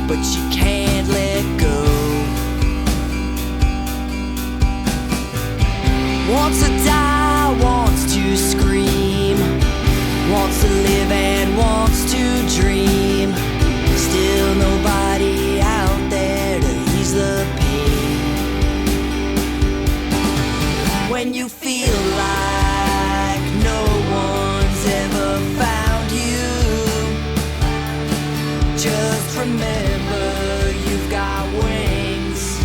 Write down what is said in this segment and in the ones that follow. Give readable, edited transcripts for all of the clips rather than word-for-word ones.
but she can't let go. Wants to die, wants to scream, wants to live and wants to dream. Still nobody out there to ease the pain. When you feel like no one's ever found you, just remember you've got wings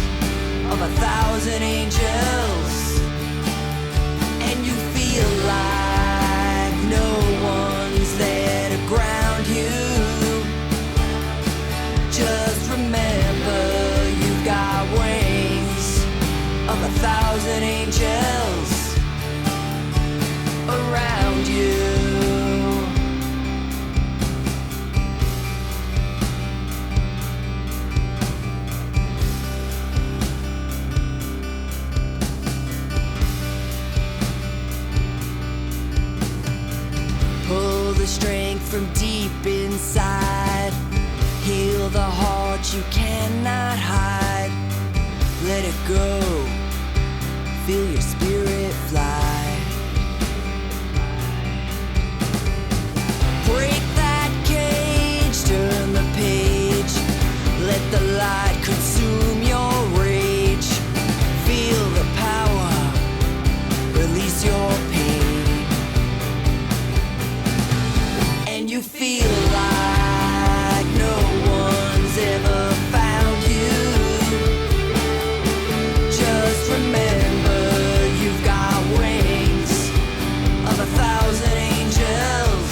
of 1,000 angels. And you feel like no one's there to ground you, just remember you've got wings of 1,000 angels around you. Pull the strength from deep inside, heal the heart you cannot hide. Let it go, feel your spirit fly. Break that cage, turn the page, let the light consume your rage. Feel the power, release your pain. And you feel like no one's ever found you, just remember you've got wings of 1,000 angels.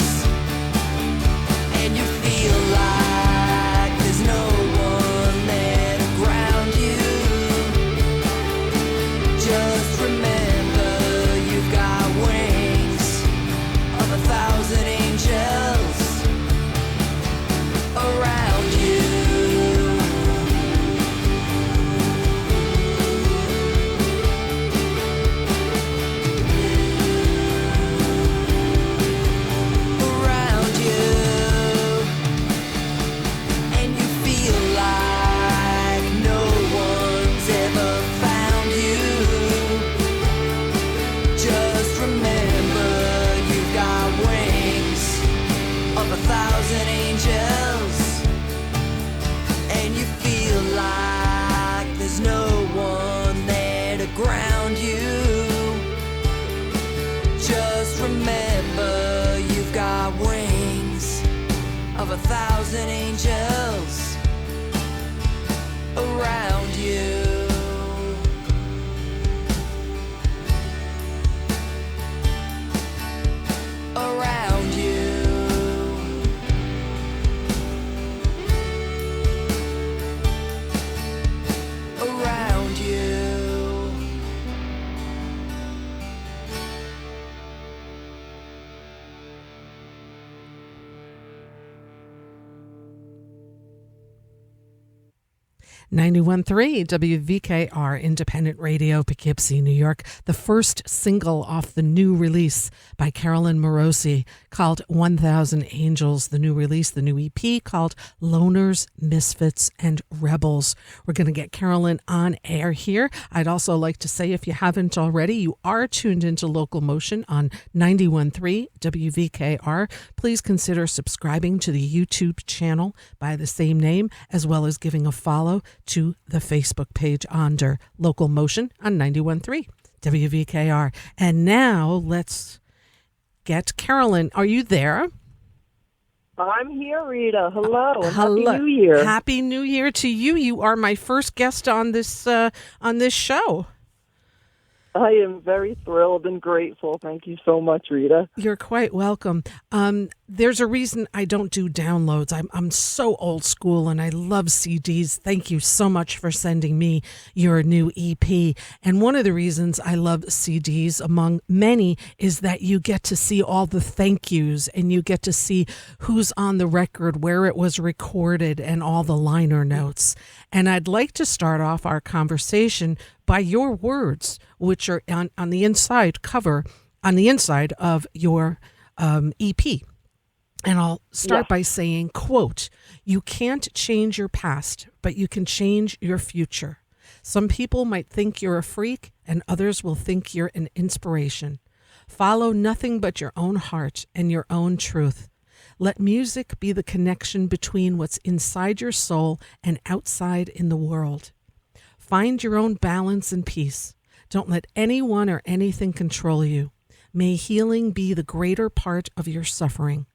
And you feel like there's no one there to ground you, just remember you've got wings of 1,000 angels around you. Around you. And you feel like no one's ever found you, just remember you've got wings of 1,000 angels. And you feel like there's no one there to ground you, just remember you've got wings of 1,000 angels around you. Around you. Around you. 91.3 WVKR Independent Radio, Poughkeepsie, New York. The first single off the new release by Carolyn Marosy called 1,000 Angels. The new release, the new EP called Loners, Misfits, and Rebels. We're going to get Carolyn on air here. I'd also like to say, if you haven't already, you are tuned into LocalMotion on 91.3 WVKR. Please consider subscribing to the YouTube channel by the same name, as well as giving a follow to the Facebook page under LocalMotion on 91.3 WVKR. And now let's get Carolyn. Are you there? I'm here, Rita. Hello. Hello. Happy New Year. Happy New Year to you. You are my first guest on this show. I am very thrilled and grateful. Thank you so much, Rita. You're quite welcome. There's a reason I don't do downloads. I'm so old school and I love CDs. Thank you so much for sending me your new EP. And one of the reasons I love CDs, among many, is that you get to see all the thank yous and you get to see who's on the record, where it was recorded, and all the liner notes. And I'd like to start off our conversation by your words, which are on the inside cover, on the inside of your EP. And I'll start Yes. by saying, quote, "You can't change your past, but you can change your future. Some people might think you're a freak, and others will think you're an inspiration. Follow nothing but your own heart and your own truth. Let music be the connection between what's inside your soul and outside in the world. Find your own balance and peace. Don't let anyone or anything control you. May healing be the greater part of your suffering.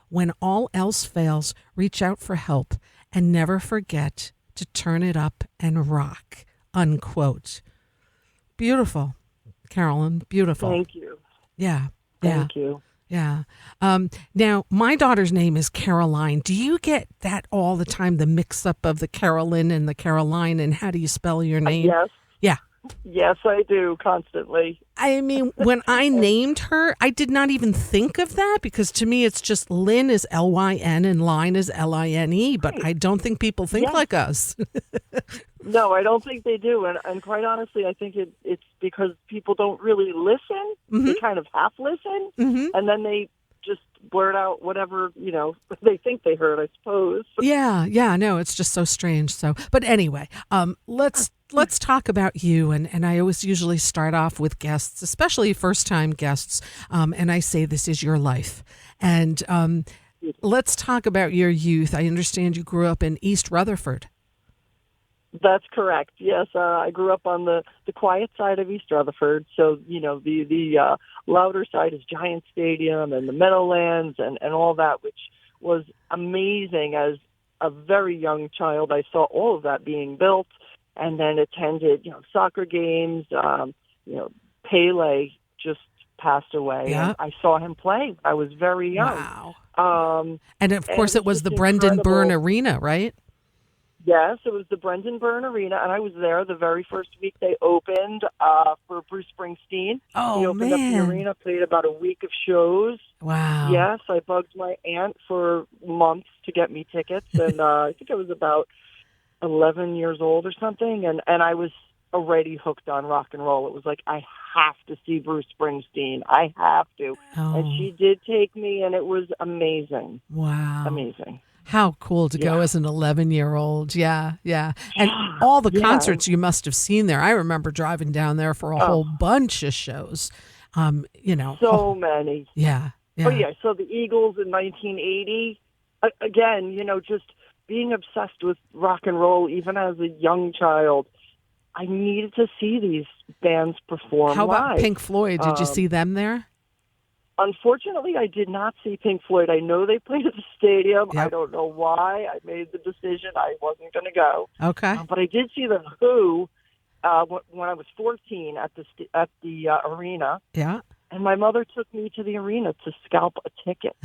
When all else fails, reach out for help and never forget to turn it up and rock." Unquote. Beautiful, Carolyn. Beautiful. Thank you. Yeah. Thank you. Yeah. Now, my daughter's name is Caroline. Do you get that all the time, the mix up of the Carolyn and the Caroline, and how do you spell your name? Yes. Yeah. Yes, I do constantly. I mean, when I named her, I did not even think of that because to me it's just Lynn is Lyn and Line is Line, but I don't think people think Yeah. like us. No, I don't think they do. And quite honestly, I think it's because people don't really listen. They kind of half listen, and then they just blurt out whatever, they think they heard, I suppose. Yeah, no, it's just so strange. So, but anyway, let's talk about you. And I always usually start off with guests, especially first time guests. And I say this is your life. And let's talk about your youth. I understand you grew up in East Rutherford. That's correct. Yes, I grew up on the quiet side of East Rutherford. So, the louder side is Giant Stadium and the Meadowlands and all that, which was amazing. As a very young child, I saw all of that being built and then attended, soccer games. Pele just passed away. Yeah. And I saw him play. I was very young. Wow. And of course, and it was it's the just Brendan Byrne incredible. Arena, right? Yes, it was the Brendan Byrne Arena, and I was there the very first week they opened for Bruce Springsteen. Oh, He opened up the man. arena, played about a week of shows. Wow. Yes, I bugged my aunt for months to get me tickets, and I think I was about 11 years old or something, and I was already hooked on rock and roll. It was like, I have to see Bruce Springsteen. I have to. Oh, And she did take me, and it was amazing. wow. Amazing. How cool to go Yeah. as an 11-year-old. Yeah. And all the Yeah. concerts you must have seen there. I remember driving down there for a whole bunch of shows. So many. Yeah. Oh, yeah. So the Eagles in 1980, again, just being obsessed with rock and roll, even as a young child, I needed to see these bands perform How about live. Pink Floyd? Did you see them there? Unfortunately, I did not see Pink Floyd. I know they played at the stadium. Yep. I don't know why. I made the decision I wasn't going to go. Okay. But I did see the Who when I was 14 at the arena. Yeah. And my mother took me to the arena to scalp a ticket.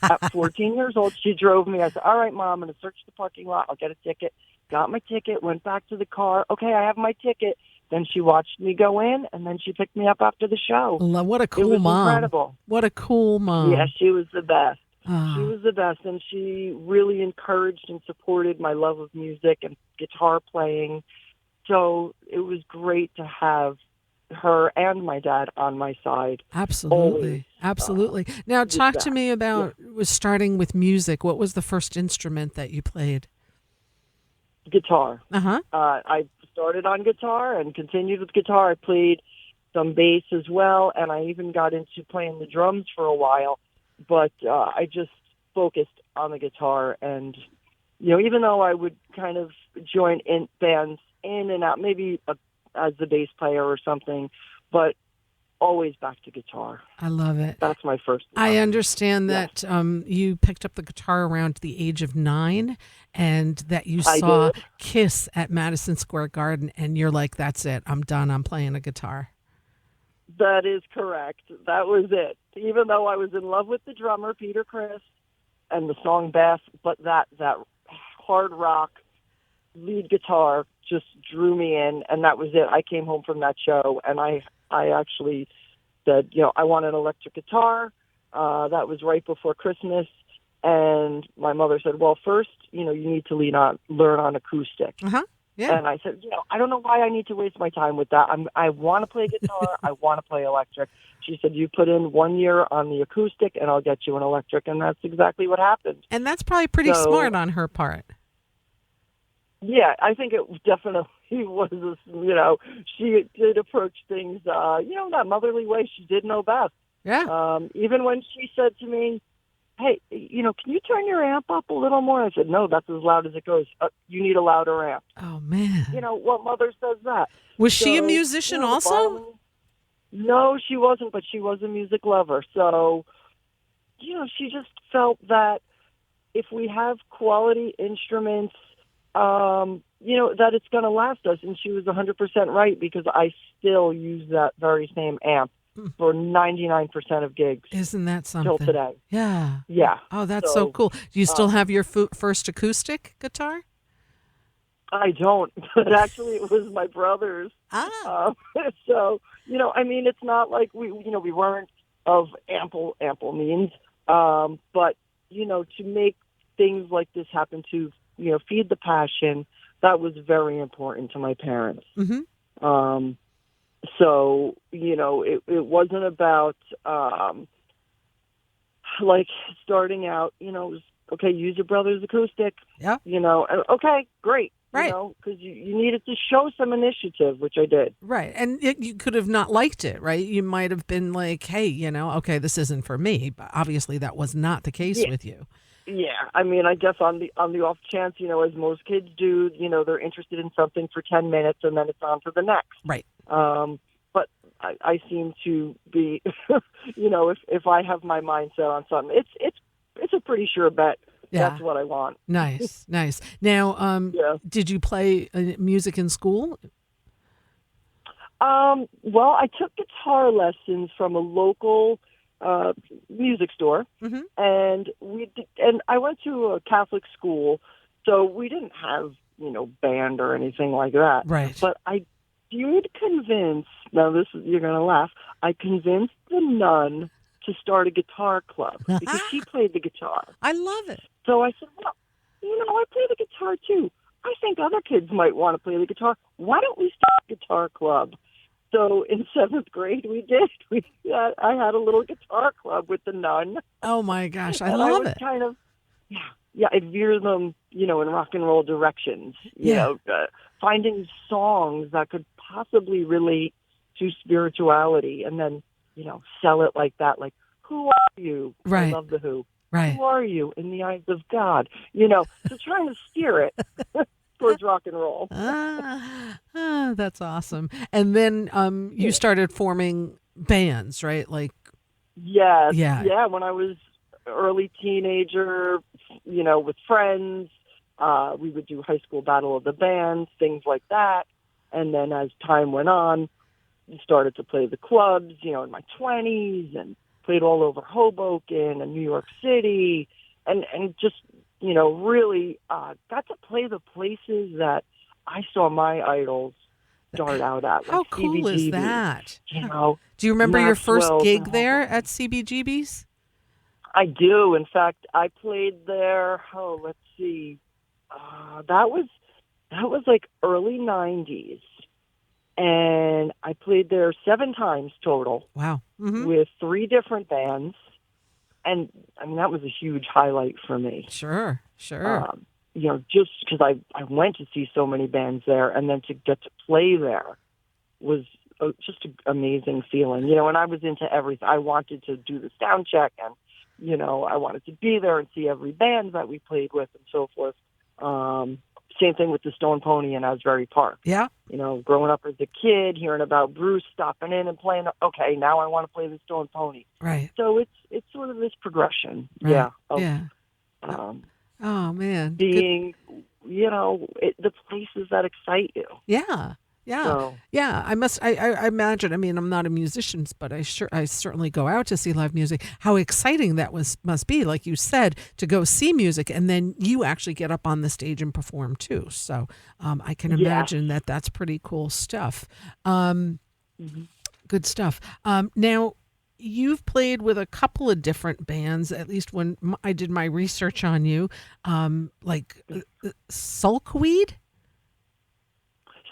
At 14 years old, she drove me. I said, all right, Mom, I'm going to search the parking lot. I'll get a ticket. Got my ticket, went back to the car. Okay, I have my ticket. Then she watched me go in, and then she picked me up after the show. What a It cool was mom. incredible. What a cool mom. Yeah, she was the best. Ah. She was the best, and she really encouraged and supported my love of music and guitar playing. So it was great to have her and my dad on my side. Absolutely. Always. Absolutely. Now, talk to that. me about was starting with music. What was the first instrument that you played? Guitar. Uh-huh. I started on guitar and continued with guitar. I played some bass as well, and I even got into playing the drums for a while. But I just focused on the guitar. And, even though I would kind of join in bands in and out, maybe as the bass player or something, but always back to guitar. I love it. That's my first love. I understand that you picked up the guitar around the age of 9 and that you I saw did. Kiss at Madison Square Garden and you're like, that's it. I'm done. I'm playing a guitar. That is correct. That was it. Even though I was in love with the drummer, Peter Criss, and the song Beth, but that hard rock lead guitar just drew me in, and that was it. I came home from that show, and I actually said, I want an electric guitar. That was right before Christmas, and my mother said, well, first, you need to learn on acoustic. Uh-huh. Yeah. And I said, I don't know why I need to waste my time with that. I want to play guitar. I want to play electric. She said, you put in 1 year on the acoustic and I'll get you an electric. And that's exactly what happened. And that's probably pretty So, smart on her part. Yeah, I think it definitely was, she did approach things, that motherly way. She did know best. Yeah. Even when she said to me, hey, can you turn your amp up a little more? I said, no, that's as loud as it goes. You need a louder amp. Oh, man. What mother says that? Was she a So, musician the also? No, she wasn't, but she was a music lover. So, she just felt that if we have quality instruments, that it's going to last us. And she was 100% right, because I still use that very same amp for 99% of gigs. Isn't that something? Till today. Yeah. Yeah. Oh, that's so cool. Do you still have your first acoustic guitar? I don't, but actually it was my brother's. So, it's not like we weren't of ample means. But, to make things like this happen, to, feed the passion, that was very important to my parents. Mm-hmm. So, it wasn't about, starting out, it was, okay, use your brother's acoustic. Yeah. Okay, great. Right. Because you needed to show some initiative, which I did. Right. And you could have not liked it, right? You might have been like, hey, okay, this isn't for me. But obviously that was not the case with you. Yeah. I guess on the off chance, as most kids do, they're interested in something for 10 minutes and then it's on to the next. Right. But I seem to be, if I have my mind set on something, it's a pretty sure bet. Yeah. That's what I want. Nice. Now, did you play music in school? Well, I took guitar lessons from a local music store, and I went to a Catholic school, so we didn't have band or anything like that. Right. But I did convince. Now you're gonna laugh. I convinced the nun to start a guitar club because she played the guitar. I love it. So I said, well, I play the guitar too. I think other kids might want to play the guitar. Why don't we start a guitar club? So in 7th grade, we did. I had a little guitar club with the nun. Oh my gosh, I and love I was it. Kind of, I veer them, in rock and roll directions. Finding songs that could possibly relate to spirituality, and then sell it like that. Like, who are you? Right. I love the Who. Right. Who are you in the eyes of God? So trying to steer it towards rock and roll. That's awesome. And then you started forming bands, right? Like, yes. Yeah. When I was early teenager, with friends, we would do high school battle of the bands, things like that. And then as time went on, started to play the clubs, in my 20s, and played all over Hoboken and New York City, and just, really got to play the places that I saw my idols start out at. How cool CBGB, is that? Do you remember your first gig there at CBGB's? I do. In fact, I played there, let's see, that was like early 90s. And I played there 7 times total. Wow. Mm-hmm. With 3 different bands. And, that was a huge highlight for me. Sure. Just because I went to see so many bands there, and then to get to play there was just an amazing feeling. And I was into everything. I wanted to do the sound check, and, I wanted to be there and see every band that we played with and so forth. Same thing with the Stone Pony in Asbury Park. Yeah. Growing up as a kid, hearing about Bruce stopping in and playing, okay, now I want to play the Stone Pony. Right. So it's sort of this progression. Right. Yeah. Oh, man. Being, the places that excite you. Yeah. Yeah. So, yeah. I imagine, I'm not a musician, but I certainly go out to see live music. How exciting that must be, like you said, to go see music, and then you actually get up on the stage and perform too. So I can imagine that that's pretty cool stuff. Good stuff. Now, you've played with a couple of different bands, at least when I did my research on you, like Sulkweed?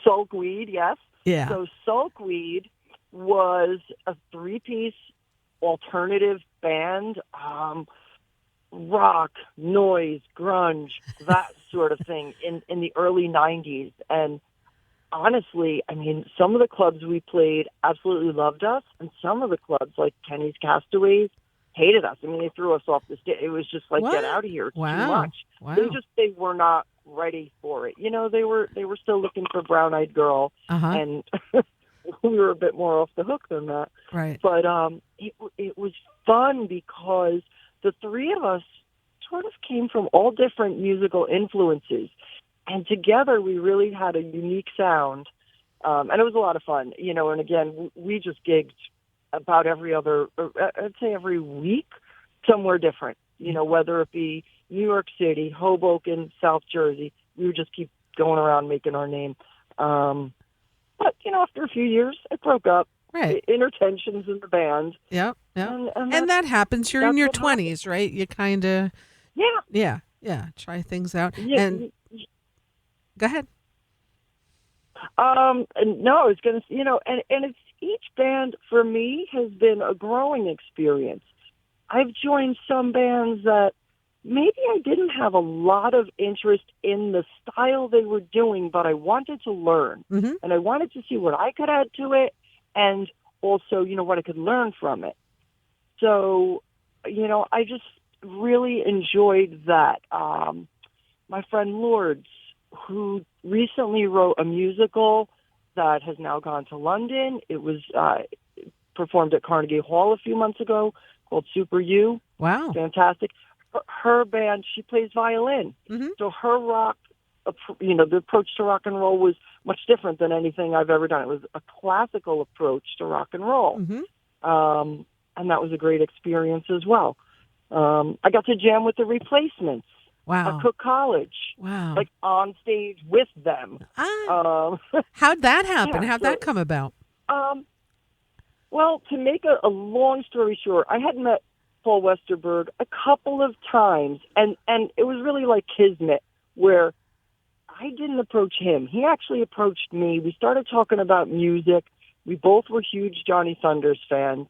Sulkweed, yes. Yeah. So Sulkweed was a three-piece alternative band, rock, noise, grunge, that sort of thing in the early 90s. And honestly, I mean, some of the clubs we played absolutely loved us, and some of the clubs, like Kenny's Castaways, hated us. I mean, they threw us off the stage. It was just like, What? get out of here. It's too Wow. much. Wow. They were not ready for it. You know, they were still looking for Brown-Eyed Girl, Uh-huh. and we were a bit more off the hook than that. Right. But it was fun because the three of us sort of came from all different musical influences, and together we really had a unique sound, and it was a lot of fun. You know, and again, we just gigged about I'd say every week, somewhere different. You know, whether it be New York City, Hoboken, South Jersey, we would just keep going around making our name. But, you know, after a few years, it broke up. Right. Inner tensions in the band. Yep. Yep. And And that happens. You're in that's your what happened. 20s, right? You kind of, Yeah. try things out. Yeah. And go ahead. And no, I was going to, you know, and it's each band for me has been a growing experience. I've joined some bands that maybe I didn't have a lot of interest in the style they were doing, but I wanted to learn. Mm-hmm. And I wanted to see what I could add to it and also, you know, what I could learn from it. So, you know, I just really enjoyed that. My friend Lourdes, who recently wrote a musical that has now gone to London. It was performed at Carnegie Hall a few months ago called Super You. Wow. Fantastic. Her band, she plays violin. Mm-hmm. So her rock, you know, the approach to rock and roll was much different than anything I've ever done. It was a classical approach to rock and roll. Mm-hmm. And that was a great experience as well. I got to jam with the Replacements Wow. at Cook College, Wow. like on stage with them. How'd that happen? yeah, How'd that come about? Well, to make a long story short, I had met Paul Westerberg a couple of times, and it was really like kismet, where I didn't approach him. He actually approached me. We started talking about music. We both were huge Johnny Thunders fans,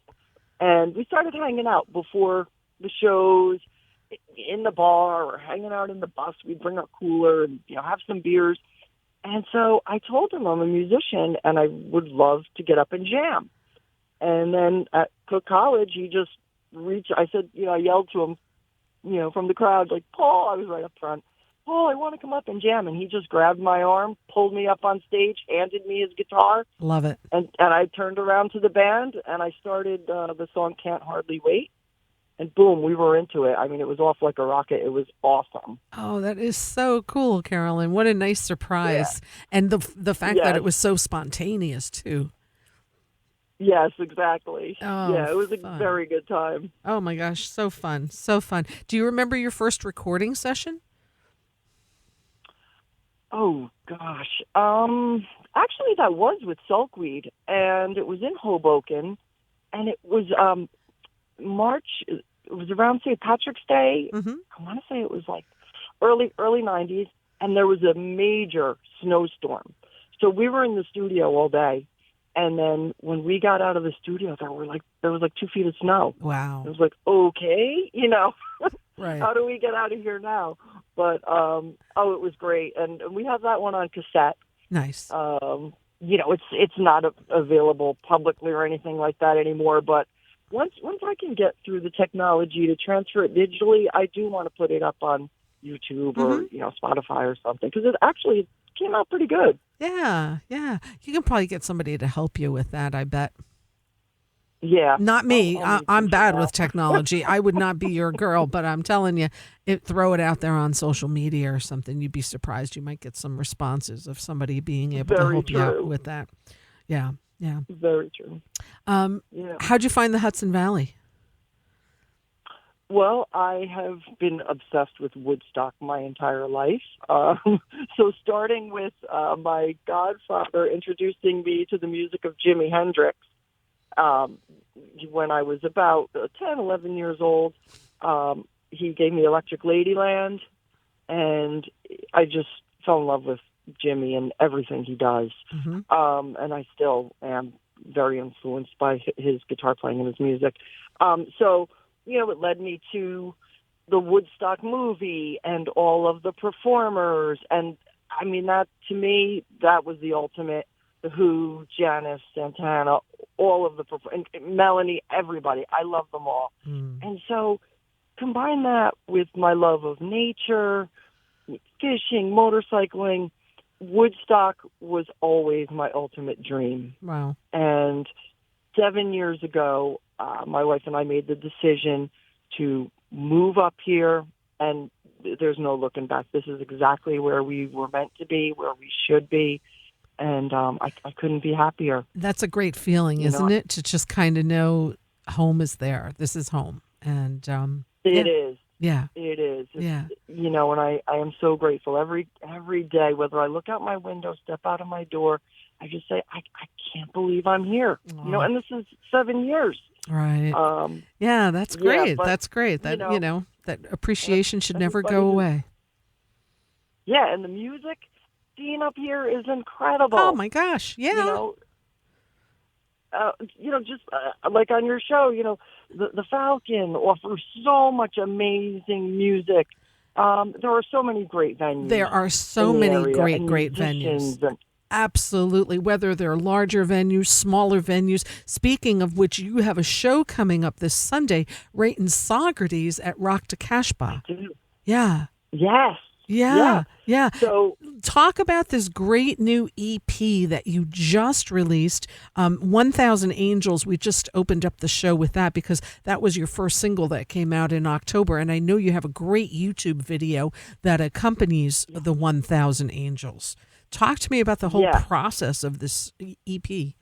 and we started hanging out before the shows, in the bar or hanging out in the bus. We'd bring a cooler and, you know, have some beers. And so I told him I'm a musician and I would love to get up and jam. And then at Cook College, he just reached, I said, you know, I yelled to him, you know, from the crowd, like, Paul, I was right up front, Paul, I want to come up and jam. And he just grabbed my arm, pulled me up on stage, handed me his guitar. Love it. And I turned around to the band and I started the song Can't Hardly Wait. And boom, we were into it. I mean, it was off like a rocket. It was awesome. Oh, that is so cool, Carolyn. What a nice surprise. Yeah. And the fact that it was so spontaneous, too. Yes, exactly. Oh, yeah, it was fun. a very good time. Oh, my gosh. So fun. So fun. Do you remember your first recording session? Oh, gosh. Actually, that was with Sulkweed, and it was in Hoboken, and it was March. It was around St. Patrick's Day. Mm-hmm. I want to say it was like early 90s, and there was a major snowstorm. So we were in the studio all day, and then when we got out of the studio, there was like 2 feet of snow. Wow. It was like, okay, you know, right. How do we get out of here now? But it was great, and we have that one on cassette. Nice. You know, it's not available publicly or anything like that anymore, but once I can get through the technology to transfer it digitally, I do want to put it up on YouTube or, you know, Spotify or something, because it actually came out pretty good. Yeah, yeah. You can probably get somebody to help you with that, I bet. Yeah. Not me. I'm bad with technology. I would not be your girl, but I'm telling you, throw it out there on social media or something. You'd be surprised. You might get some responses of somebody being able to help you out with that. Yeah, yeah. Very true. How'd you find the Hudson Valley? Well, I have been obsessed with Woodstock my entire life. So starting with my godfather introducing me to the music of Jimi Hendrix when I was about 10, 11 years old, he gave me Electric Ladyland, and I just fell in love with Jimmy and everything he does. And I still am very influenced by his guitar playing and his music. So, it led me to the Woodstock movie and all of the performers. And I mean, that to me, that was the ultimate. The Who, Janis, Santana, all of the and Melanie, everybody. I love them all. And so combine that with my love of nature, fishing, motorcycling. Woodstock was always my ultimate dream. Wow. And 7 years ago, my wife and I made the decision to move up here, and there's no looking back. This is exactly where we were meant to be, where we should be. And I couldn't be happier. That's a great feeling, isn't it? To just kind of know home is there. This is home. And it is. Yeah. It is. Yeah. And I am so grateful every day, whether I look out my window, step out of my door, I just say, I can't believe I'm here. Aww. And this is 7 years. Right. Yeah, that's great. But, that's great. That, that appreciation should never go away. Yeah. And the music scene up here is incredible. Oh my gosh. Yeah. Just like on your show, the Falcon offers so much amazing music. There are so many great venues. There are so many great venues. Absolutely. Whether they're larger venues, smaller venues. Speaking of which, you have a show coming up this Sunday right in Saugerties at Rock to Cashba. Yeah. Yes. Yeah. So talk about this great new EP that you just released, 1,000 Angels. We just opened up the show with that because that was your first single that came out in October. And I know you have a great YouTube video that accompanies the 1,000 Angels. Talk to me about the whole process of this EP.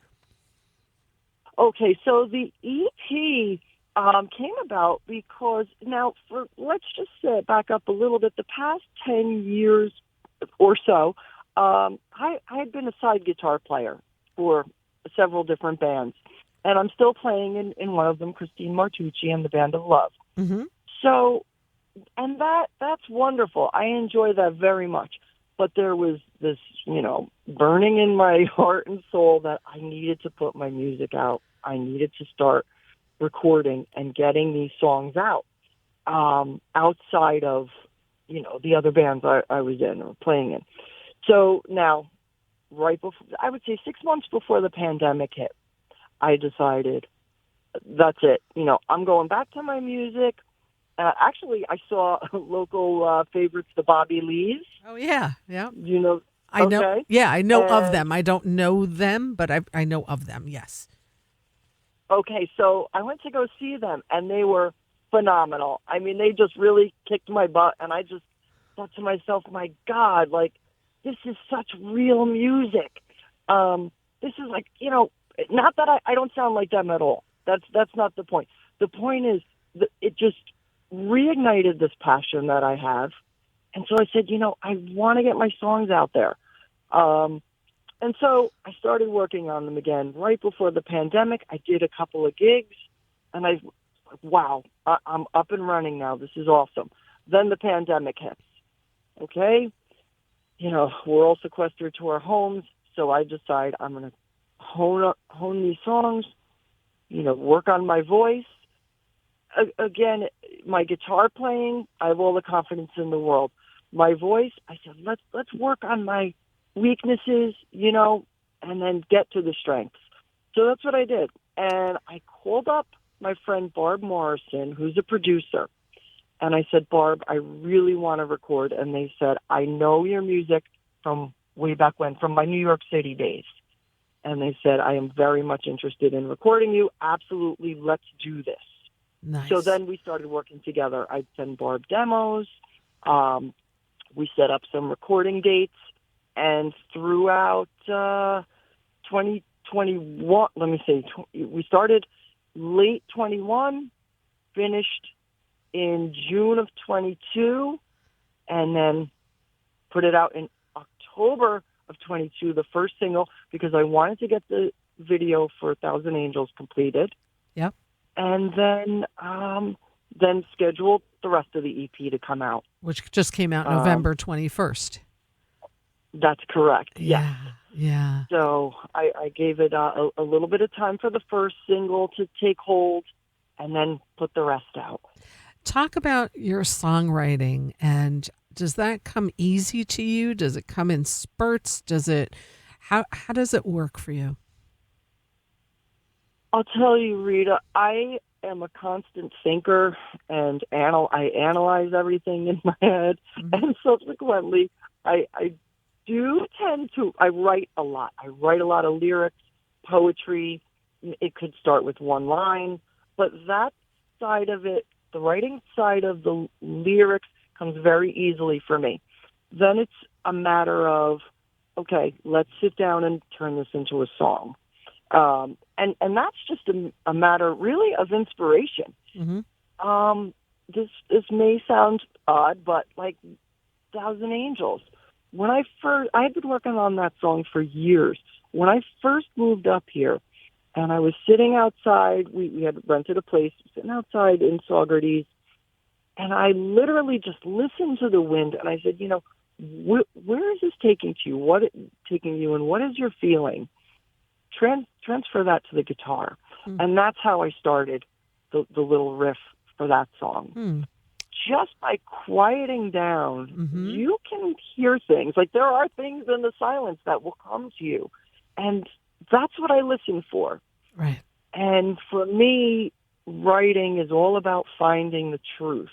Okay, so the EP came about because let's just back up a little bit. The past 10 years or so, I had been a side guitar player for several different bands, and I'm still playing in one of them, Christine Martucci and the Band of Love. Mm-hmm. So, and that's wonderful. I enjoy that very much. But there was this, burning in my heart and soul that I needed to put my music out. I needed to start recording and getting these songs out outside of, the other bands I was in or playing in. So now, right before, I would say 6 months before the pandemic hit, I decided that's it. I'm going back to my music. Actually, I saw local favorites, the Bobby Lees. Oh, yeah. I know. Yeah, I know of them. I don't know them, but I know of them, yes. Okay, so I went to go see them, and they were phenomenal. I mean, they just really kicked my butt, and I just thought to myself, my God, this is such real music. This is not that I don't sound like them at all. That's not the point. The point is that it just reignited this passion that I have. And so I said, I want to get my songs out there. And so I started working on them again right before the pandemic. I did a couple of gigs, and I'm up and running now. This is awesome. Then the pandemic hits. Okay? We're all sequestered to our homes, so I decide I'm going to hone these songs, work on my voice. Again, my guitar playing, I have all the confidence in the world. My voice, I said, let's work on my weaknesses, and then get to the strengths. So that's what I did. And I called up my friend Barb Morrison, who's a producer. And I said, Barb, I really want to record. And they said, I know your music from way back when, from my New York City days. And they said, I am very much interested in recording you. Absolutely, let's do this. Nice. So then we started working together. I'd send Barb demos. We set up some recording dates. And throughout 2021, we started late 21, finished in June of 22, and then put it out in October of 22, the first single, because I wanted to get the video for 1,000 Angels completed. Yep. And then scheduled the rest of the EP to come out. Which just came out November 21st. That's correct. Yes. Yeah. So I gave it a little bit of time for the first single to take hold, and then put the rest out. Talk about your songwriting, and does that come easy to you? Does it come in spurts? How does it work for you? I'll tell you, Rita, I am a constant thinker, and I analyze everything in my head, and subsequently, I do tend to. I write a lot. I write a lot of lyrics, poetry. It could start with one line, but that side of it, the writing side of the lyrics, comes very easily for me. Then it's a matter of, okay, let's sit down and turn this into a song. And that's just a matter really of inspiration. This may sound odd, but like Thousand Angels, I had been working on that song for years. When I first moved up here, and I was sitting outside, we had rented a place, sitting outside in Saugerties, and I literally just listened to the wind, and I said, where is this taking you? And what is your feeling? Transfer that to the guitar. And that's how I started the little riff for that song. Just by quieting down, you can hear things. Like, there are things in the silence that will come to you. And that's what I listen for. Right. And for me, writing is all about finding the truth.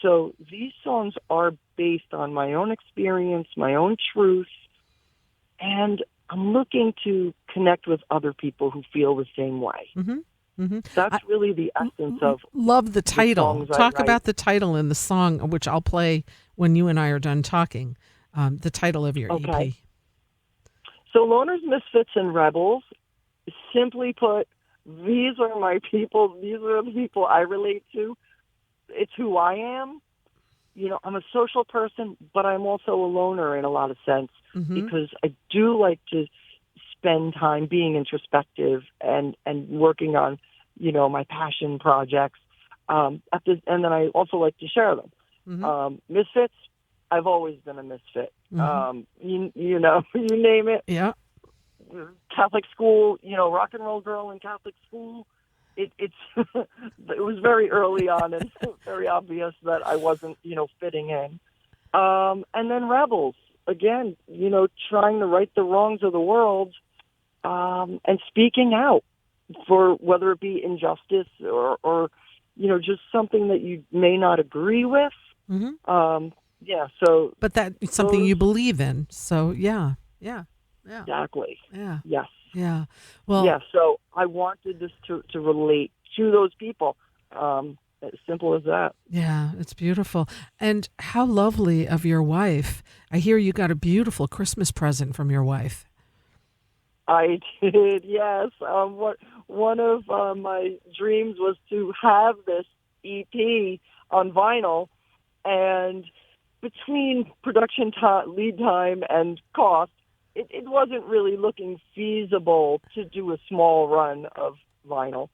So these songs are based on my own experience, my own truth, and I'm looking to connect with other people who feel the same way. That's really the essence of. Love the title. Talk write. about the title in the song, which I'll play when you and I are done talking. The title of your EP. So Loners, Misfits, and Rebels, simply put, these are my people. These are the people I relate to. It's who I am. I'm a social person, but I'm also a loner in a lot of sense, because I do like to spend time being introspective and working on, my passion projects. And then I also like to share them. Misfits, I've always been a misfit. You name it. Yeah. Catholic school, rock and roll girl in Catholic school. It was very early on and very obvious that I wasn't, fitting in. And then Rebels, again, trying to right the wrongs of the world, and speaking out for whether it be injustice or just something that you may not agree with. So. But that's something you believe in. So, yeah. Exactly. Yeah. Yes. Yeah. Well. Yeah. So I wanted this to relate to those people. As simple as that. Yeah, it's beautiful. And how lovely of your wife. I hear you got a beautiful Christmas present from your wife. I did. Yes. One of my dreams was to have this EP on vinyl, and between production lead time and cost, it wasn't really looking feasible to do a small run of vinyl.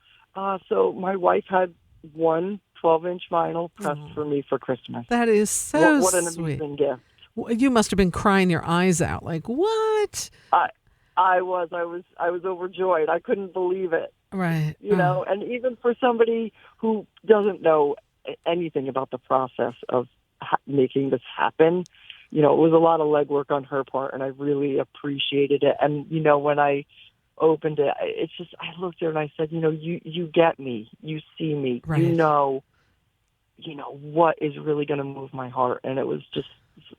So my wife had one 12-inch vinyl pressed for me for Christmas. That is so what an sweet. amazing gift. You must have been crying your eyes out. Like, what? I was overjoyed. I couldn't believe it. Right. And even for somebody who doesn't know anything about the process of making this happen, it was a lot of legwork on her part, and I really appreciated it. And, when I opened it, it's just, I looked at her and I said, you get me, you see me, right. what is really going to move my heart. And it was just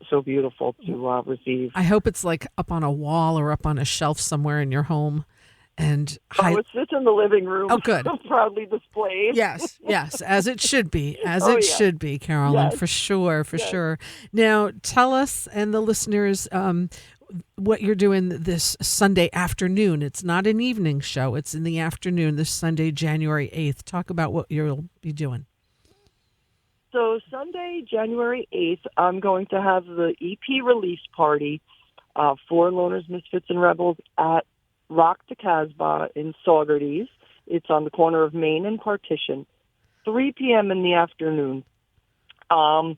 so beautiful to receive. I hope it's like up on a wall or up on a shelf somewhere in your home. And it sits in the living room. Oh, good. Proudly displayed. Yes, as it should be, should be, Carolyn, yes. for sure. Now, tell us and the listeners what you're doing this Sunday afternoon. It's not an evening show. It's in the afternoon, this Sunday, January 8th. Talk about what you'll be doing. So Sunday, January 8th, I'm going to have the EP release party for Loners, Misfits, and Rebels at Rock to Casbah in Saugerties. It's on the corner of Main and Partition, 3 p.m. in the afternoon. I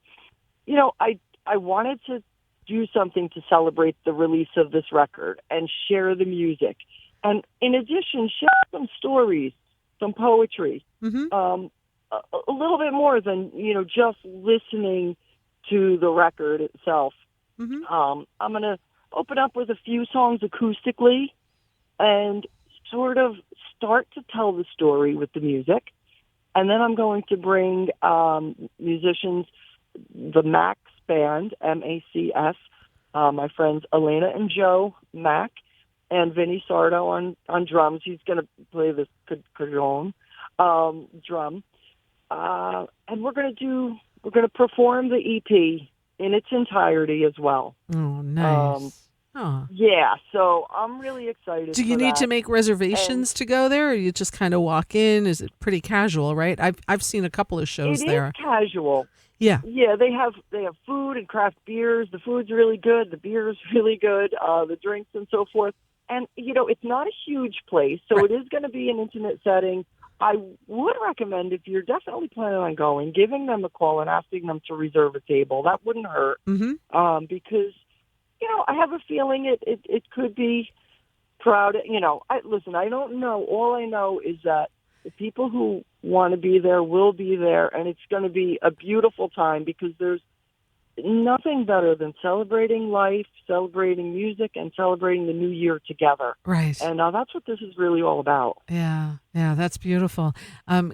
wanted to do something to celebrate the release of this record and share the music. And in addition, share some stories, some poetry, a little bit more than, just listening to the record itself. I'm going to open up with a few songs acoustically and sort of start to tell the story with the music. And then I'm going to bring musicians, the Max Band, M-A-C-S, my friends Elena and Joe Mack, and Vinny Sardo on drums. He's going to play this cajon drum. And we're going to perform the EP in its entirety as well. Oh, nice. Yeah, so I'm really excited. Do you need to make reservations to go there, or you just kind of walk in? Is it pretty casual, right? I've seen a couple of shows there. It is casual. Yeah. Yeah, they have food and craft beers. The food's really good. The beer is really good. The drinks and so forth. And, it's not a huge place, so It is going to be an intimate setting. I would recommend, if you're definitely planning on going, giving them a call and asking them to reserve a table. That wouldn't hurt. Because, I have a feeling it could be crowded. Listen, I don't know. All I know is that the people who want to be there will be there, and it's going to be a beautiful time because there's nothing better than celebrating life, celebrating music, and celebrating the new year together. Right. And that's what this is really all about. Yeah, that's beautiful.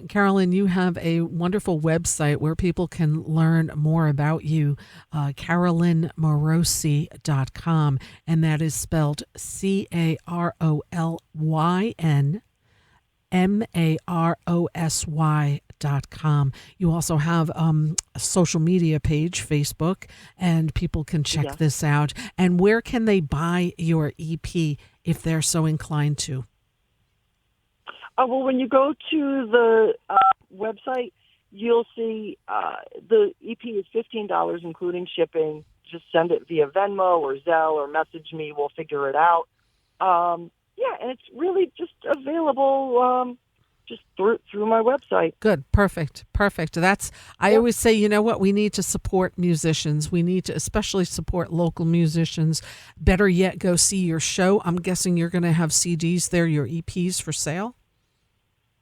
Carolyn, you have a wonderful website where people can learn more about you, carolynmarosy.com, and that is spelled CarolynMarosy.com. You also have a social media page, Facebook, and people can check this out. And where can they buy your EP if they're so inclined to? Well, when you go to the website, you'll see the EP is $15, including shipping. Just send it via Venmo or Zelle or message me. We'll figure it out. And it's really just available just through my website. Good. Perfect. I always say, you know what? We need to support musicians. We need to especially support local musicians. Better yet, go see your show. I'm guessing you're going to have CDs there, your EPs for sale?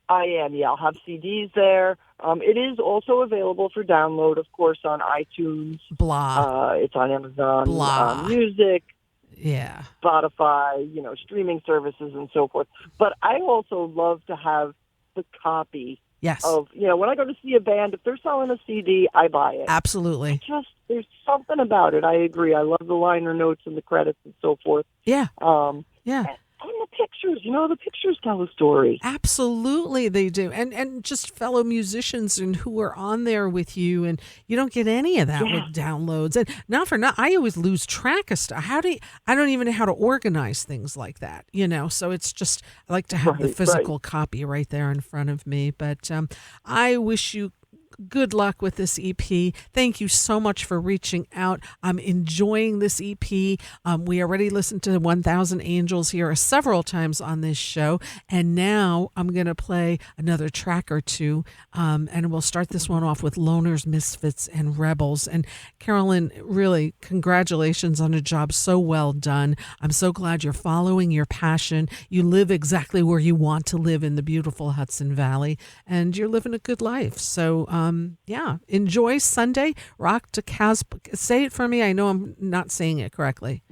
I am, yeah. I'll have CDs there. It is also available for download, of course, on iTunes. It's on Amazon Music. Yeah. Spotify, streaming services and so forth. But I also love to have the copy of, when I go to see a band, if they're selling a CD, I buy it. Absolutely. There's something about it. I agree. I love the liner notes and the credits and so forth. Yeah. And the pictures, the pictures tell a story. Absolutely, they do. And just fellow musicians and who are on there with you, and you don't get any of that with downloads. And I always lose track of stuff. I don't even know how to organize things like that, So it's just, I like to have the physical copy right there in front of me. But I wish you good luck with this EP. Thank you so much for reaching out. I'm enjoying this EP. We already listened to 1,000 Angels here several times on this show, and now I'm going to play another track or two, and we'll start this one off with Loners, Misfits, and Rebels. And Carolyn, really, congratulations on a job so well done. I'm so glad you're following your passion. You live exactly where you want to live in the beautiful Hudson Valley, and you're living a good life. So, enjoy Sunday. Rock to Casbah. Say it for me. I know I'm not saying it correctly.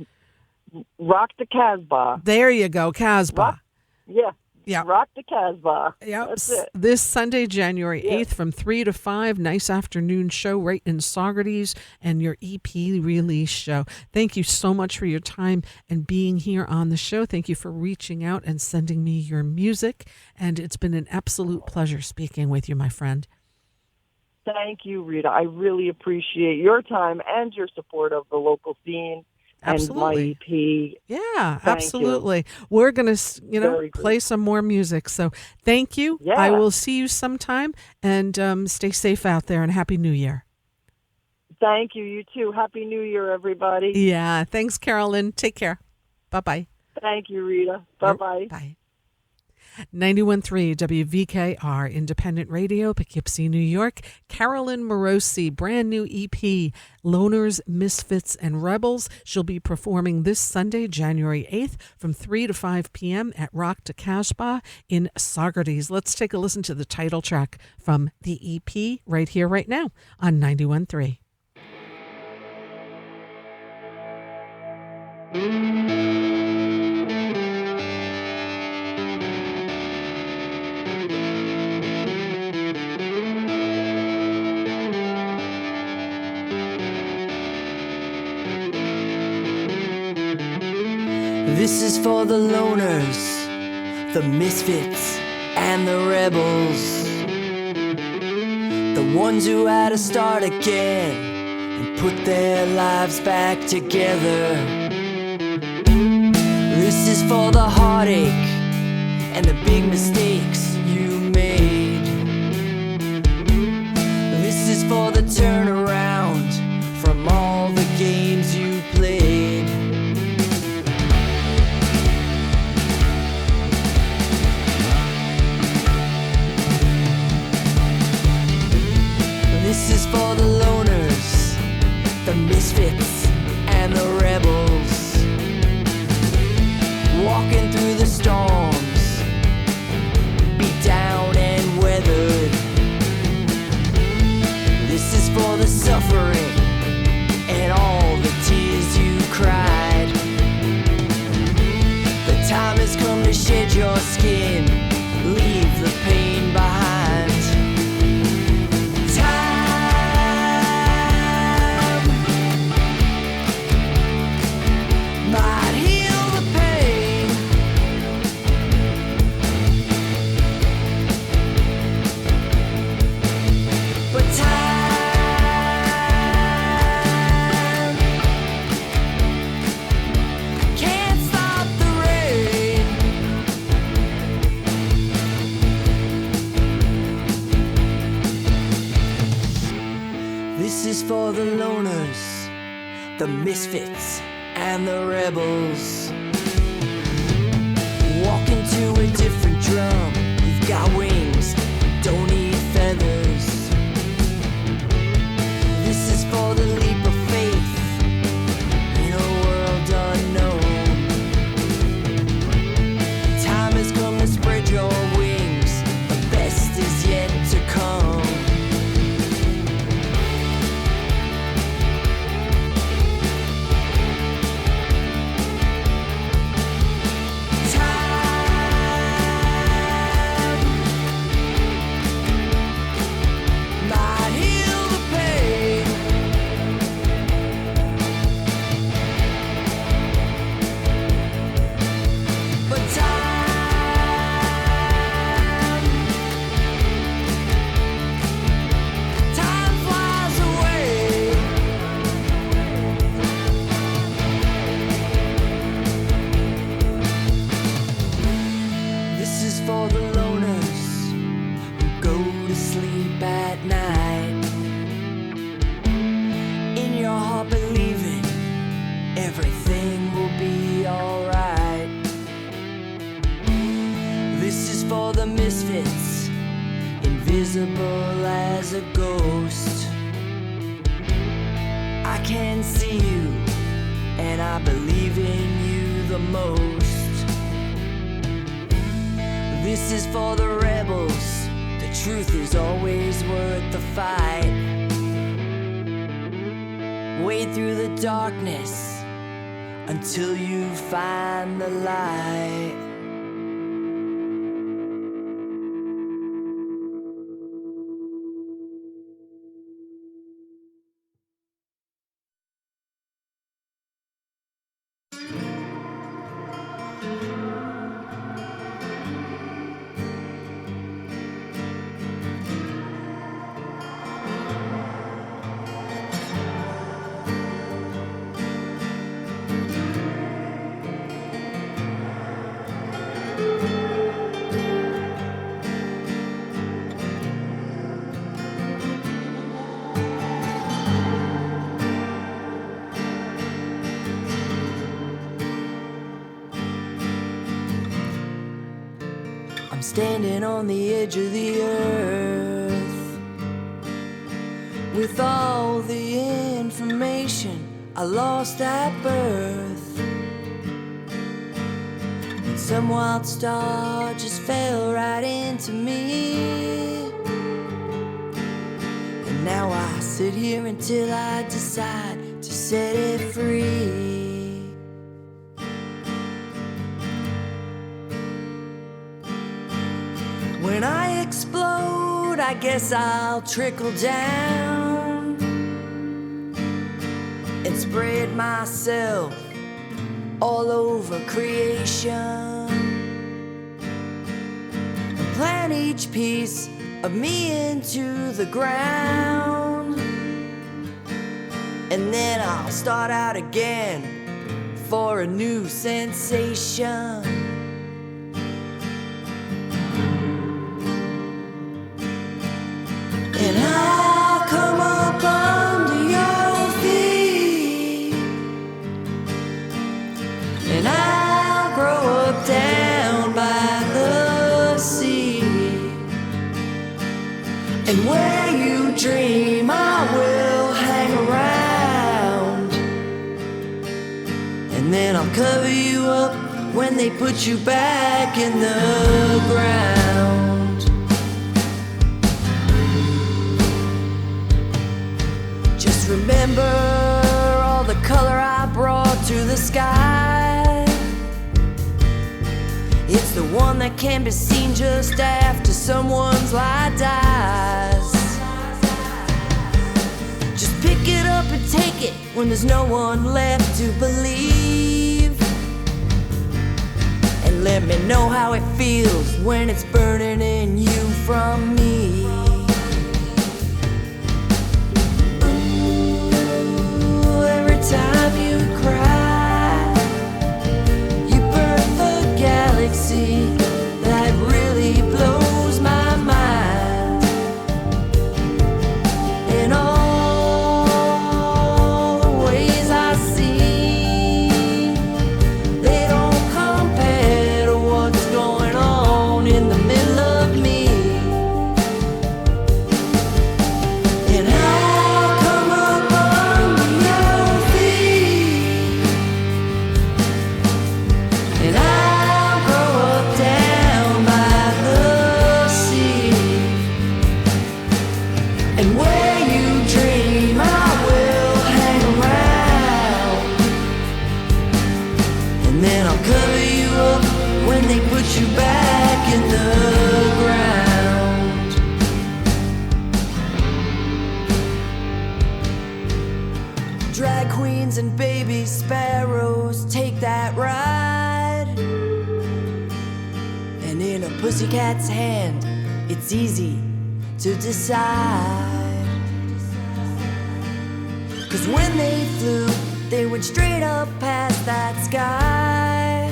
Rock to Casbah. There you go, Casbah. Rock to Casbah. Yep. That's it. This Sunday, January 8th from 3 to 5. Nice afternoon show right in Saugerties and your EP release show. Thank you so much for your time and being here on the show. Thank you for reaching out and sending me your music. And it's been an absolute pleasure speaking with you, my friend. Thank you, Rita. I really appreciate your time and your support of the local scene and my EP. Yeah, absolutely. We're going to, play some more music. So thank you. Yeah. I will see you sometime, and stay safe out there, and Happy New Year. Thank you. You too. Happy New Year, everybody. Yeah. Thanks, Carolyn. Take care. Bye-bye. Thank you, Rita. Bye-bye. Bye. 91.3 WVKR Independent Radio, Poughkeepsie, New York. Carolyn Marosy, brand new EP, Loners, Misfits, and Rebels. She'll be performing this Sunday, January 8th from 3 to 5 p.m. at Rock to Casbah in Saugerties. Let's take a listen to the title track from the EP right here, right now on 91.3. This is for the loners, the misfits, and the rebels. The ones who had to start again and put their lives back together. This is for the heartache and the big mistakes you made. This is for the turnaround from all the games you played. This is for the loners, the misfits, and the rebels. Walking through the storms, beat down and weathered. This is for the suffering and all the tears you cried. The time has come to shed your skin, leave the pain behind. For the loners, the misfits, and the rebels. Walking to a different drum. You've got wings, don't need feathers. This is for the leap of faith in a world unknown. Time has come to spread your wings. The best is yet to come. Invisible as a ghost, I can see you, and I believe in you the most. This is for the rebels. The truth is always worth the fight. Wade through the darkness until you find the light. I'm standing on the edge of the earth with all the information I lost at birth. And some wild star just fell right into me. And now I sit here until I decide to set it free. When I explode, I guess I'll trickle down and spread myself all over creation, and plant each piece of me into the ground, and then I'll start out again for a new sensation. And I'll come up under your feet, and I'll grow up down by the sea, and where you dream I will hang around, and then I'll cover you up when they put you back in the ground. Just remember all the color I brought to the sky. It's the one that can be seen just after someone's light dies. Just pick it up and take it when there's no one left to believe, and let me know how it feels when it's burning in you from me. Time you cry, you burn the galaxy. That really blows my mind. And all the ways I see, they don't compare to what's going on in the middle of me. And I'll come up under your feet, and I'll grow up down by the sea, and where you dream I will hang around, and then I'll cover you up when they put you back in the ground. Drag queens and baby sparrows take that ride, and in a pussycat's hand it's easy to decide. 'Cause when they flew, they went straight up past that sky,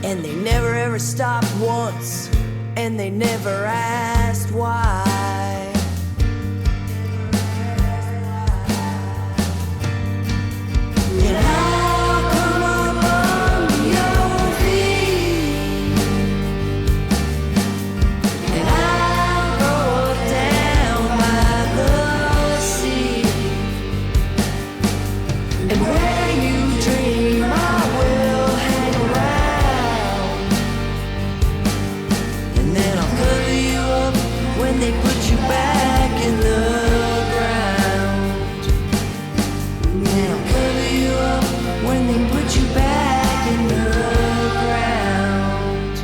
and they never ever stopped once, and they never asked why. And I'll come up under your feet, and I'll grow up down by the sea, and where you dream I will hang around, and then I'll cover you up when they put you back in the ground. And then I'll cover you up when they put you back in the ground.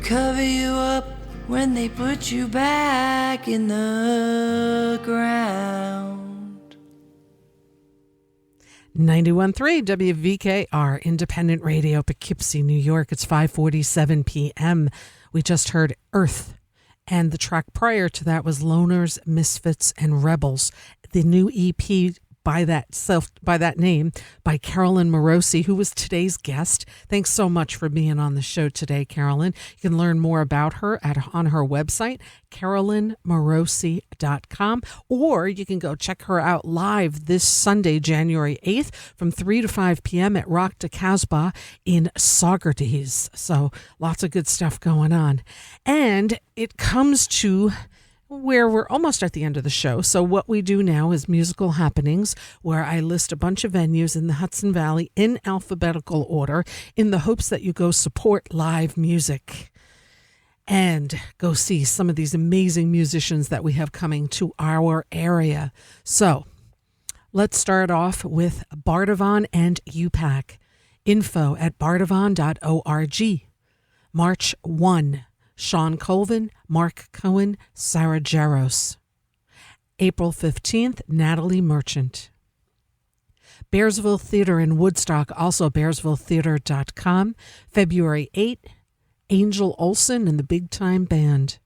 Cover you up when they put you back in the ground. 91.3 WVKR Independent Radio, Poughkeepsie, New York. It's 5:47 p.m. We just heard Earth, and the track prior to that was Loners, Misfits, and Rebels, the new EP by that name by Carolyn Marosy, who was today's guest. Thanks so much for being on the show today, Carolyn. You can learn more about her on her website, carolynmarosy.com, or you can go check her out live this Sunday, January 8th from 3 to 5 p.m. at Rock de Casbah in Saugerties. So lots of good stuff going on. And it comes to where we're almost at the end of the show. So what we do now is musical happenings, where I list a bunch of venues in the Hudson Valley in alphabetical order in the hopes that you go support live music and go see some of these amazing musicians that we have coming to our area. So let's start off with Bardavon and UPAC. Info at bardavon.org. March 1. Sean Colvin, Mark Cohen, Sarah Jaros. April 15th, Natalie Merchant. Bearsville Theater in Woodstock, also bearsvilletheater.com. February 8, Angel Olsen and the Big Time Band.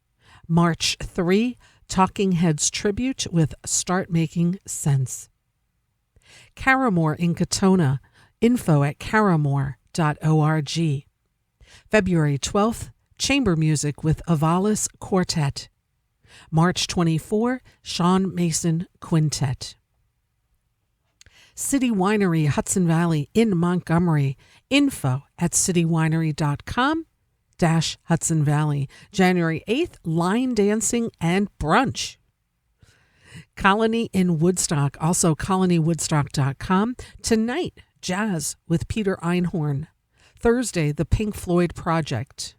March 3, Talking Heads Tribute with Start Making Sense. Caramore in Katona, info at caramore.org. February 12th, Chamber Music with Avalis Quartet. March 24, Sean Mason Quintet. City Winery Hudson Valley in Montgomery. Info at citywinery.com/Hudson Valley. January 8th, line dancing and brunch. Colony in Woodstock, also colonywoodstock.com. Tonight, jazz with Peter Einhorn. Thursday, the Pink Floyd Project.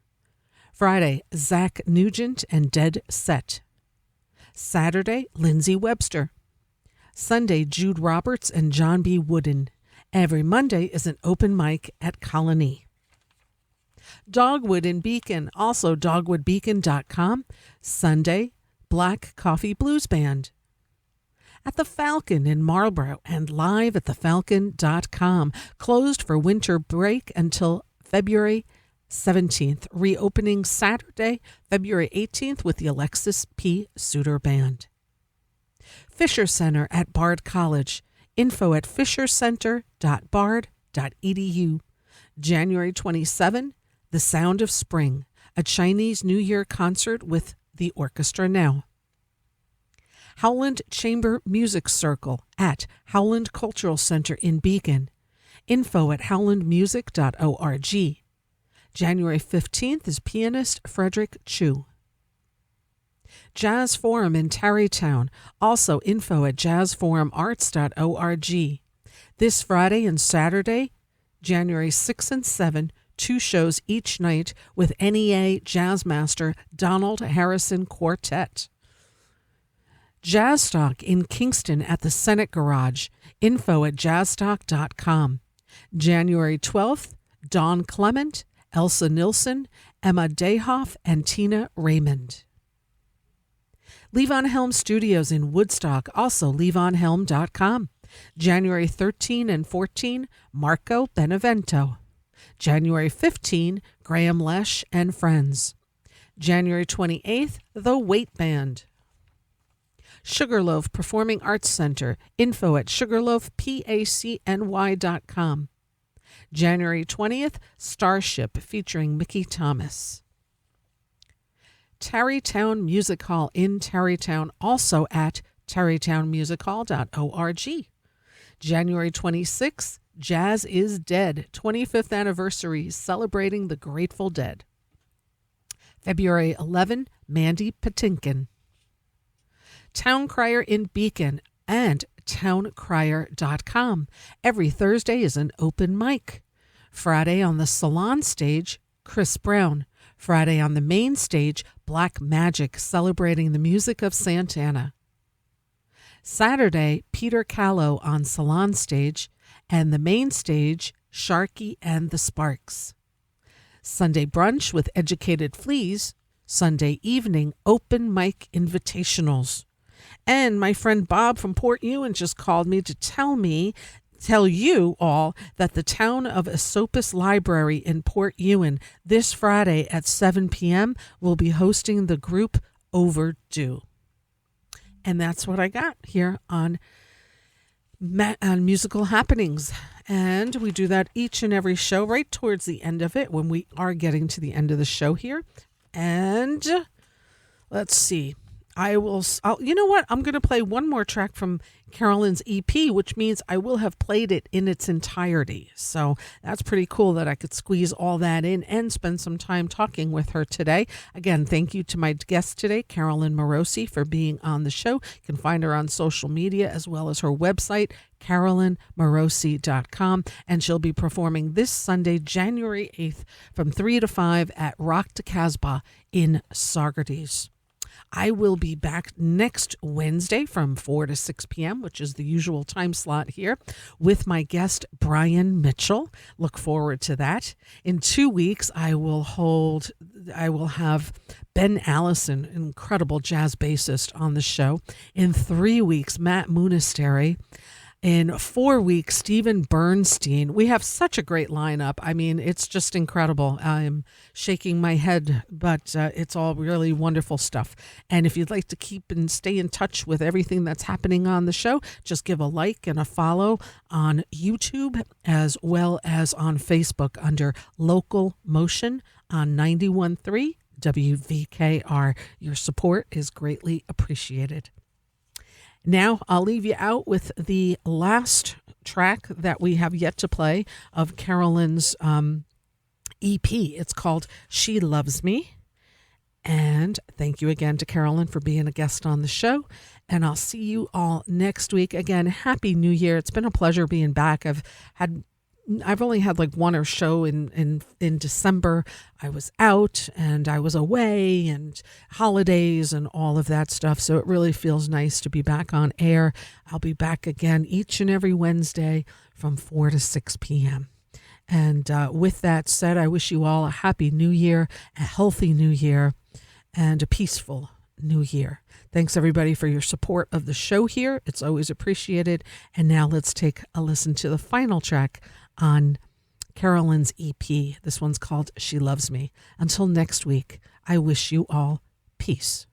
Friday, Zach Nugent and Dead Set. Saturday, Lindsay Webster. Sunday, Jude Roberts and John B. Wooden. Every Monday is an open mic at Colony. Dogwood in Beacon, also dogwoodbeacon.com. Sunday, Black Coffee Blues Band. At the Falcon in Marlborough and live at thefalcon.com. Closed for winter break until February 17th, reopening Saturday, February 18th with the Alexis P. Suter Band. Fisher Center at Bard College. Info at fishercenter.bard.edu. January 27, The Sound of Spring, a Chinese New Year concert with the orchestra now. Howland Chamber Music Circle at Howland Cultural Center in Beacon. Info at howlandmusic.org. January 15th is pianist Frederick Chu. Jazz Forum in Tarrytown, also info at jazzforumarts.org. This Friday and Saturday, January 6 and 7, 2 shows each night with NEA Jazz Master Donald Harrison Quartet. Jazzstock in Kingston at the Senate Garage, info at jazzstock.com. January 12th, Dawn Clement, Elsa Nilsson, Emma Dayhoff, and Tina Raymond. Levon Helm Studios in Woodstock, also levonhelm.com. January 13 and 14, Marco Benevento. January 15, Graham Lesh and Friends. January 28th, The Wait Band. Sugarloaf Performing Arts Center, info at sugarloafpacny.com. January 20th, Starship featuring Mickey Thomas. Tarrytown Music Hall in Tarrytown, also at tarrytownmusichall.org. January 26th, Jazz is Dead, 25th anniversary, celebrating the Grateful Dead. February 11, Mandy Patinkin. Town Crier in Beacon and towncrier.com. Every Thursday is an open mic. Friday on the Salon stage, Chris Brown. Friday on the main stage, Black Magic, celebrating the music of Santana. Saturday, Peter Callow on Salon stage, and the main stage, Sharky and the Sparks. Sunday brunch with Educated Fleas. Sunday evening, open mic invitationals. And my friend Bob from Port Ewan just called me to tell you all that the town of Esopus Library in Port Ewan this Friday at 7 p.m. will be hosting the group Overdue. And that's what I got here on musical happenings. And we do that each and every show right towards the end of it when we are getting to the end of the show here. And let's see. You know what? I'm going to play one more track from Carolyn's EP, which means I will have played it in its entirety. So that's pretty cool that I could squeeze all that in and spend some time talking with her today. Again, thank you to my guest today, Carolyn Marosy, for being on the show. You can find her on social media as well as her website, carolynmarosy.com, and she'll be performing this Sunday, January 8th from 3 to 5 at Rock de Casbah in Saugerties. I will be back next Wednesday from 4 to 6 p.m., which is the usual time slot here, with my guest, Brian Mitchell. Look forward to that. In 2 weeks, I will have Ben Allison, an incredible jazz bassist, on the show. In 3 weeks, Matt Monastery. In 4 weeks, Stephen Bernstein. We have such a great lineup. I mean, it's just incredible. I'm shaking my head, but it's all really wonderful stuff. And if you'd like to keep and stay in touch with everything that's happening on the show, just give a like and a follow on YouTube as well as on Facebook under LocalMotion on 91.3 WVKR. Your support is greatly appreciated. Now, I'll leave you out with the last track that we have yet to play of Carolyn's EP. It's called She Loves Me. And thank you again to Carolyn for being a guest on the show. And I'll see you all next week. Again, Happy New Year. It's been a pleasure being back. I've only had like one show in December. I was out and I was away and holidays and all of that stuff. So it really feels nice to be back on air. I'll be back again each and every Wednesday from 4 to 6 p.m. And with that said, I wish you all a happy new year, a healthy new year, and a peaceful new year. Thanks everybody for your support of the show here. It's always appreciated. And now let's take a listen to the final track on Carolyn's EP. This one's called She Loves Me. Until next week, I wish you all peace.